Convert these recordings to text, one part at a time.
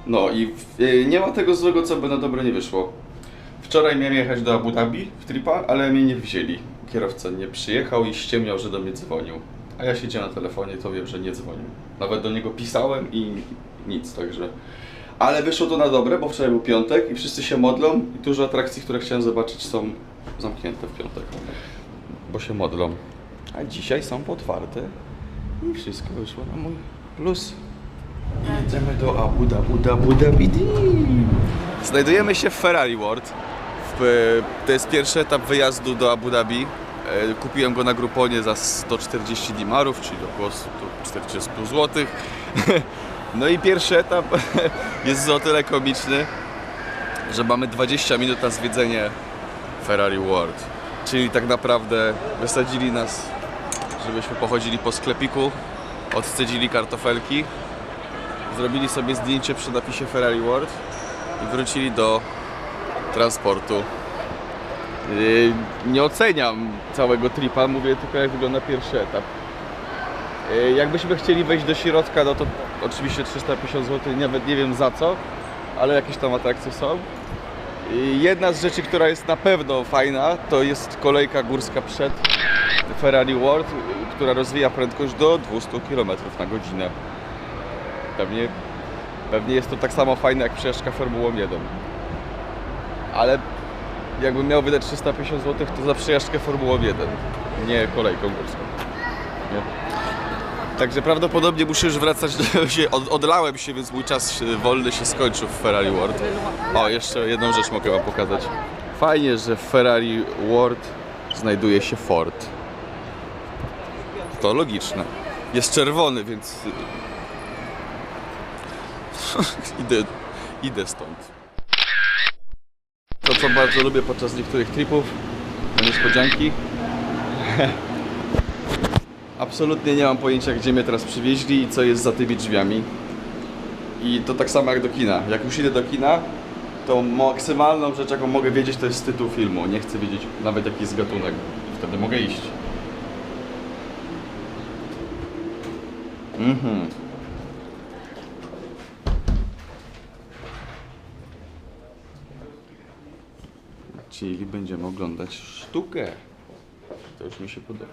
No i nie ma tego złego, co by na dobre nie wyszło. Wczoraj miałem jechać do Abu Dhabi w tripa, ale mnie nie wzięli. Kierowca nie przyjechał i ściemniał, że do mnie dzwonił. A ja siedziałem na telefonie, to wiem, że nie dzwonił. Nawet do niego pisałem i nic, także... Ale wyszło to na dobre, bo wczoraj był piątek i wszyscy się modlą i dużo atrakcji, które chciałem zobaczyć, są zamknięte w piątek. Bo się modlą. A dzisiaj są otwarte i wszystko wyszło na mój plus. Jedziemy do Abu Dhabi. Znajdujemy się w Ferrari World. To jest pierwszy etap wyjazdu do Abu Dhabi. Kupiłem go na Grouponie za 140 dimarów, czyli około 140 zł. No i pierwszy etap jest o tyle komiczny, że mamy 20 minut na zwiedzenie Ferrari World. Czyli tak naprawdę wysadzili nas, żebyśmy pochodzili po sklepiku, odcedzili kartofelki, zrobili sobie zdjęcie przy napisie Ferrari World i wrócili do transportu. Nie oceniam całego tripa, mówię tylko jak wygląda pierwszy etap. Jakbyśmy chcieli wejść do środka, no to oczywiście 350 zł, nawet nie wiem za co, ale jakieś tam atrakcje są. Jedna z rzeczy, która jest na pewno fajna, to jest kolejka górska przed Ferrari World, która rozwija prędkość do 200 km na godzinę. Pewnie jest to tak samo fajne jak przejażdżka Formułą 1. Ale jakbym miał wydać 350 zł, to za przejażdżkę Formułą 1, nie kolejką górską. Nie. Także prawdopodobnie muszę już wracać, odlałem się, więc mój czas wolny się skończył w Ferrari World. O, jeszcze jedną rzecz mogę wam pokazać. Fajnie, że w Ferrari World znajduje się Ford. To logiczne. Jest czerwony, więc idę stąd. To, co bardzo lubię podczas niektórych tripów, to niespodzianki. Absolutnie nie mam pojęcia, gdzie mnie teraz przywieźli i co jest za tymi drzwiami. I to tak samo jak do kina. Jak już idę do kina, to maksymalną rzecz, jaką mogę wiedzieć, to jest tytuł filmu. Nie chcę wiedzieć nawet jaki jest gatunek. Wtedy mogę iść. Czyli będziemy oglądać sztukę. To już mi się podoba.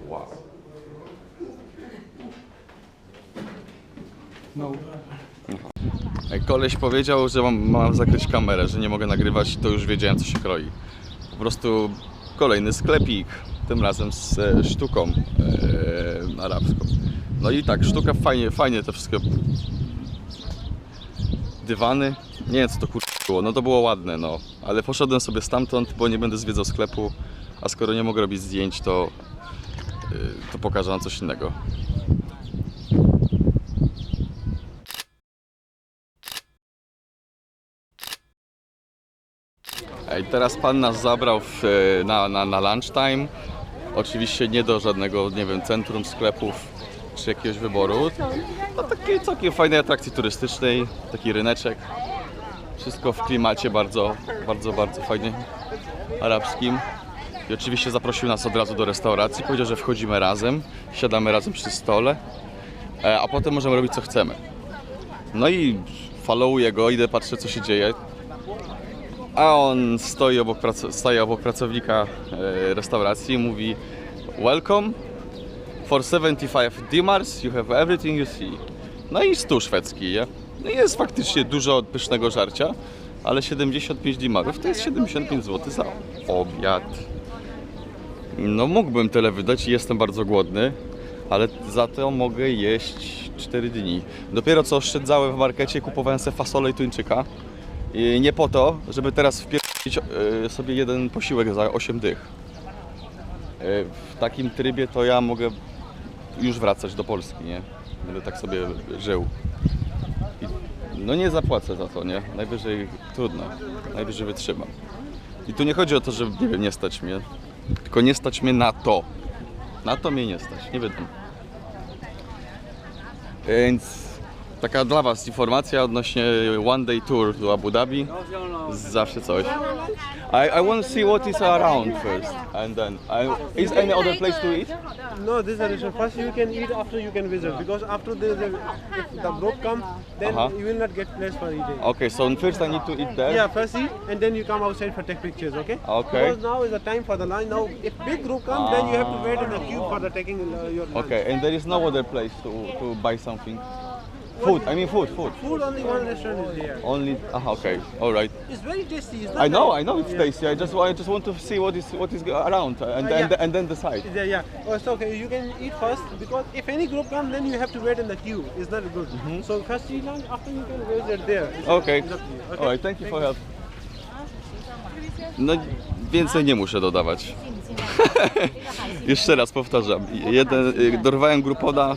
Wow. No. Koleś powiedział, że mam zakryć kamerę, że nie mogę nagrywać, to już wiedziałem, co się kroi. Po prostu kolejny sklepik, tym razem z sztuką arabską. No i tak, sztuka fajnie to wszystko. Dywany, nie wiem co to było, no to było ładne, no. Ale poszedłem sobie stamtąd, bo nie będę zwiedzał sklepu, a skoro nie mogę robić zdjęć, to pokażę wam coś innego. I teraz pan nas zabrał na lunchtime. Oczywiście nie do żadnego, nie wiem, centrum sklepów czy jakiegoś wyboru. No takiej całkiem fajnej atrakcji turystycznej, taki ryneczek. Wszystko w klimacie bardzo fajnie arabskim. I oczywiście zaprosił nas od razu do restauracji, powiedział, że wchodzimy razem, siadamy razem przy stole, a potem możemy robić co chcemy. No followuję go, idę, patrzę co się dzieje. A on stoi obok pracownika restauracji i mówi: Welcome, for 75 dinars you have everything you see. No i stół szwedzki, nie? No i jest faktycznie dużo pysznego żarcia, ale 75 dimarów to jest 75 zł za obiad. No mógłbym tyle wydać i jestem bardzo głodny, ale za to mogę jeść 4 dni. Dopiero co oszczędzałem w markecie, kupowałem sobie fasolę i tuńczyka. I nie po to, żeby teraz wpierdzić sobie jeden posiłek za 8 dych. W takim trybie to ja mogę już wracać do Polski, nie? Będę tak sobie żył. No nie zapłacę za to, nie? Najwyżej trudno, najwyżej wytrzymam. I tu nie chodzi o to, że nie wiem, nie stać mnie, tylko nie stać mnie na to. Na to mnie nie stać, nie wiadomo. Więc Taka dla was informacja odnośnie one day tour do Abu Dhabi. Zawsze coś. I want to see what is around first, and then is any other place to eat? No, this is a restaurant. First you can eat, after you can visit. Because after if the group come, then you will not get place for eating. Okay, so first I need to eat there. Yeah, first eat, and then you come outside for take pictures, okay? Okay. Because now is the time for the lunch. Now, if big group come, then you have to wait in the queue for the taking your lunch. Okay, and there is no other place to buy something. Food, I mean food. Food, only one restaurant is here. Only, okay, all right. It's very tasty. It's not I know it's tasty. I just want to see what is around and then decide. Yeah. Oh, it's okay. You can eat first because if any group comes, then you have to wait in the queue. It's not good. So first eat lunch, after you can visit there. Okay. It's up to you. Okay. All right, thank you for help. No więcej nie muszę dodawać. Jeszcze raz powtarzam. Dorwałem Groupoda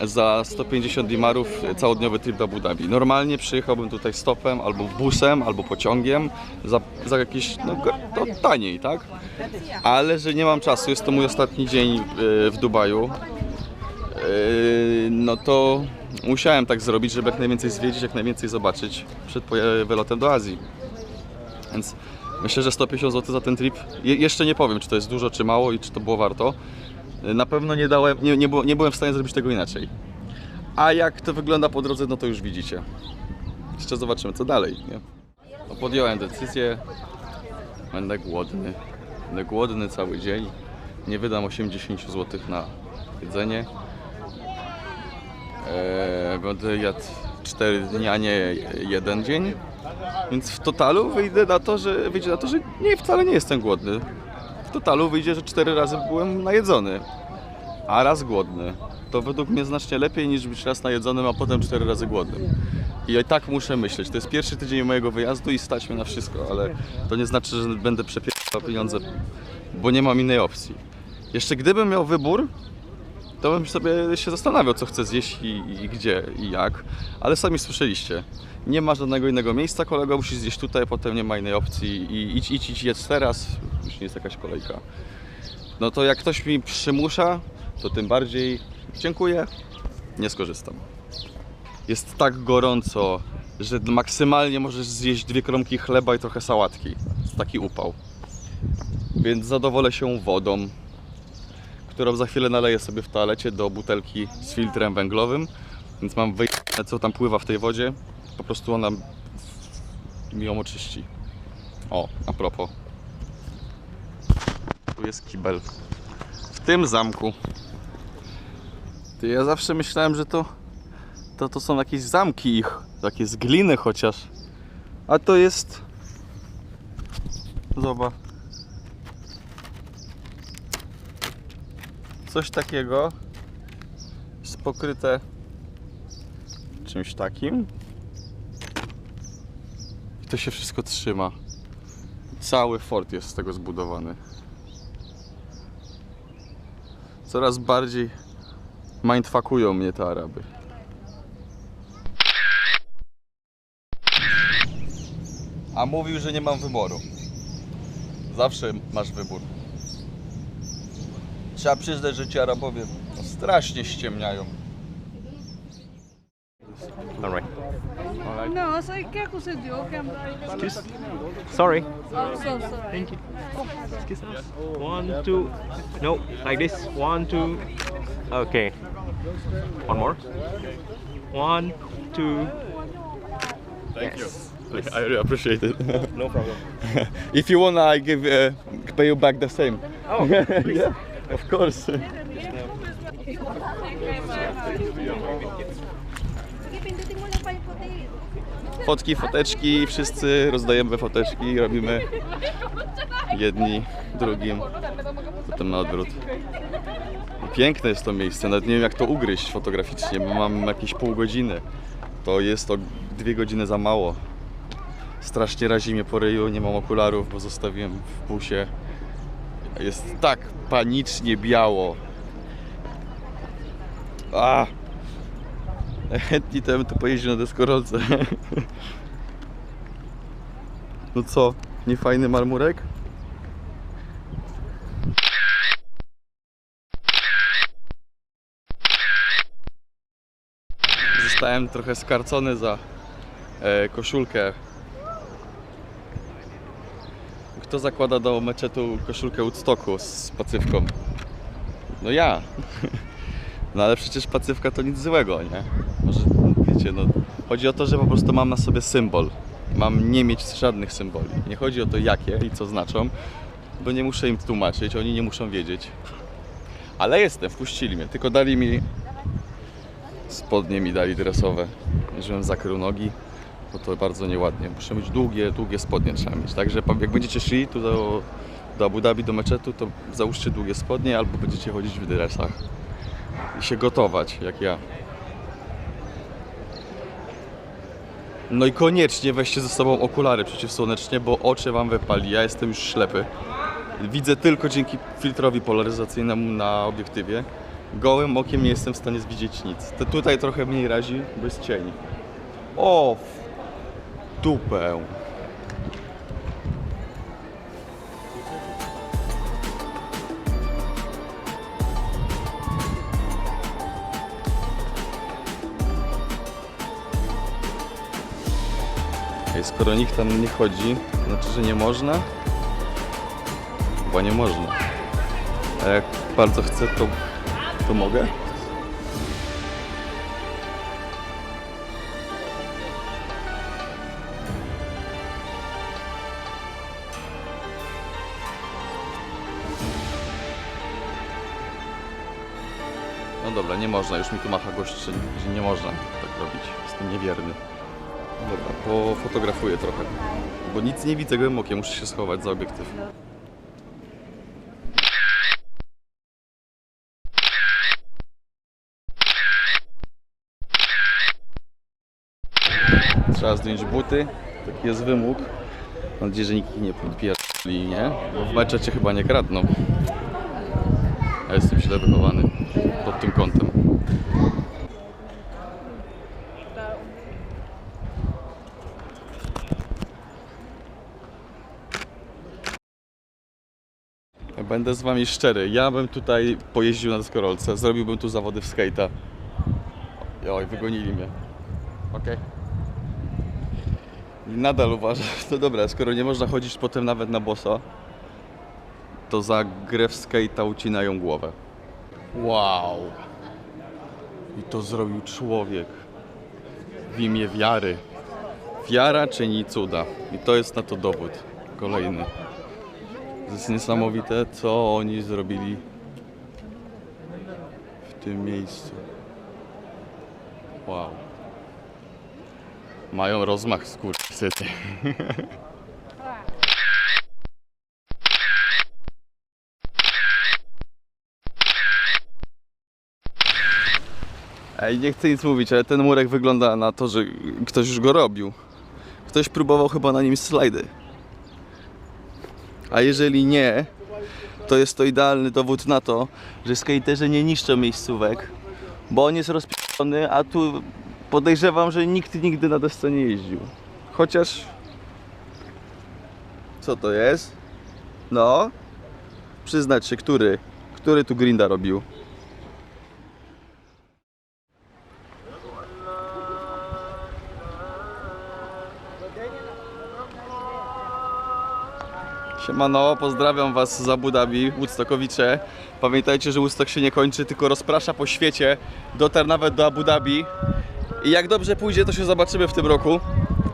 za 150 dimarów całodniowy trip do Abu Dhabi. Normalnie przyjechałbym tutaj stopem, albo busem, albo pociągiem za jakieś, no to taniej, tak? Ale że nie mam czasu, jest to mój ostatni dzień w Dubaju, no to musiałem tak zrobić, żeby jak najwięcej zwiedzić, jak najwięcej zobaczyć przed wylotem do Azji. Więc myślę, że 150 zł za ten trip, jeszcze nie powiem, czy to jest dużo, czy mało i czy to było warto. Na pewno nie byłem w stanie zrobić tego inaczej. A jak to wygląda po drodze, no to już widzicie. Jeszcze zobaczymy, co dalej, nie? No, podjąłem decyzję. Będę głodny. Będę głodny cały dzień. Nie wydam 80 zł na jedzenie. Będę jadł 4 dni, a nie 1 dzień. Więc w totalu wyjdzie na to, że wcale nie jestem głodny. W totalu wyjdzie, że 4 razy byłem najedzony, a raz głodny. To według mnie znacznie lepiej niż być raz najedzonym, a potem 4 razy głodnym. I tak muszę myśleć. To jest pierwszy tydzień mojego wyjazdu i stać mnie na wszystko, ale to nie znaczy, że będę przepierdalał pieniądze, bo nie mam innej opcji. Jeszcze gdybym miał wybór, to bym sobie się zastanawiał, co chcę zjeść i gdzie i jak. Ale sami słyszeliście. Nie ma żadnego innego miejsca, kolega musi zjeść tutaj, potem nie ma innej opcji i idź jedz teraz, już nie jest jakaś kolejka. No to jak ktoś mi przymusza, to tym bardziej dziękuję, nie skorzystam. Jest tak gorąco, że maksymalnie możesz zjeść 2 kromki chleba i trochę sałatki. Jest taki upał. Więc zadowolę się wodą, którą za chwilę naleję sobie w toalecie do butelki z filtrem węglowym. Więc mam wyjęte, co tam pływa w tej wodzie. Po prostu ona mi ją oczyści. O, a propos. Tu jest kibel. W tym zamku. Ja zawsze myślałem, że to są jakieś zamki ich. Takie z gliny chociaż. A to jest... Zobacz. Coś takiego. Jest pokryte czymś takim. I to się wszystko trzyma. Cały fort jest z tego zbudowany. Coraz bardziej mindfuckują mnie te Araby. A mówił, że nie mam wyboru. Zawsze masz wybór. Trzeba przyznać, że ci Arabowie strasznie ściemniają. Alright. No, sai che cosa dio che Sorry. Oh, so sorry. Thank you. 1, 2. No, like this. 1, 2. Okay. One more. 1, 2. Thank Yes. you. I really appreciate it. No problem. If you want, I pay you back the same. Oh, please. Yeah, of course. Fotki, foteczki, wszyscy rozdajemy foteczki, robimy jedni, drugim, potem na odwrót. Piękne jest to miejsce, nawet nie wiem jak to ugryźć fotograficznie, bo mam jakieś pół godziny. To jest to 2 godziny za mało. Strasznie razi mnie po ryju, nie mam okularów, bo zostawiłem w busie. Jest tak panicznie biało. Chętnie to bym tu pojeździł na deskorolce. No co, nie fajny marmurek? zostałem trochę skarcony za koszulkę. Kto zakłada do meczetu koszulkę Woodstocku z pacywką? No ja. No ale przecież pacywka to nic złego, nie? Może, wiecie, no, chodzi o to, że po prostu mam na sobie symbol. Mam nie mieć żadnych symboli. Nie chodzi o to, jakie i co znaczą, bo nie muszę im tłumaczyć, oni nie muszą wiedzieć. Ale jestem, wpuścili mnie, tylko dali mi spodnie, mi dali dresowe, żebym zakrył nogi, bo to bardzo nieładnie. Muszę mieć długie spodnie trzeba mieć. Także jak będziecie szli tu do Abu Dhabi, do meczetu, to załóżcie długie spodnie albo będziecie chodzić w dresach i się gotować, jak ja. No i koniecznie weźcie ze sobą okulary przeciwsłoneczne, bo oczy wam wypali. Ja jestem już ślepy. Widzę tylko dzięki filtrowi polaryzacyjnemu na obiektywie. Gołym okiem nie jestem w stanie widzieć nic. To tutaj trochę mniej razi, bo jest cień. O, w dupę. Skoro nikt tam nie chodzi, to znaczy, że nie można? Chyba nie można. A jak bardzo chcę, to mogę? No dobra, nie można. Już mi tu macha gość, że nie można tak robić. Jestem niewierny. Dobra, pofotografuję trochę, bo nic nie widzę gołym okiem, muszę się schować za obiektyw. Trzeba zdjąć buty, taki jest wymóg. Mam nadzieję, że nikt ich nie podpierdoli, nie? Bo w meczecie chyba nie kradną. Ja jestem źle wychowany pod tym kątem. Będę z wami szczery, ja bym tutaj pojeździł na deskorolce, zrobiłbym tu zawody w skate'a. Oj, wygonili mnie. Okej. I nadal uważam, no dobra, skoro nie można chodzić potem nawet na boso, to za grę w skate'a ucinają głowę. Wow! I to zrobił człowiek w imię wiary. Wiara czyni cuda. I to jest na to dowód. Kolejny. To jest niesamowite, co oni zrobili w tym miejscu. Wow. Mają rozmach, skurczysyny. Ej, nie chcę nic mówić, ale ten murek wygląda na to, że ktoś już go robił. Ktoś próbował chyba na nim slajdy. A jeżeli nie, to jest to idealny dowód na to, że skaterzy nie niszczą miejscówek, bo on jest rozpieszczony, a tu podejrzewam, że nikt nigdy na desce nie jeździł. Chociaż... Co to jest? No? Przyznać się, który tu grinda robił? Siemano, pozdrawiam was z Abu Dhabi, Woodstockowicze. Pamiętajcie, że Woodstock się nie kończy, tylko rozprasza po świecie. Dotarł nawet do Abu Dhabi. I jak dobrze pójdzie, to się zobaczymy w tym roku.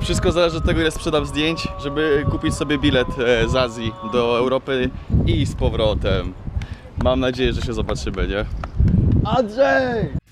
Wszystko zależy od tego, ile sprzedam zdjęć, żeby kupić sobie bilet z Azji do Europy i z powrotem. Mam nadzieję, że się zobaczymy, nie? Andrzej!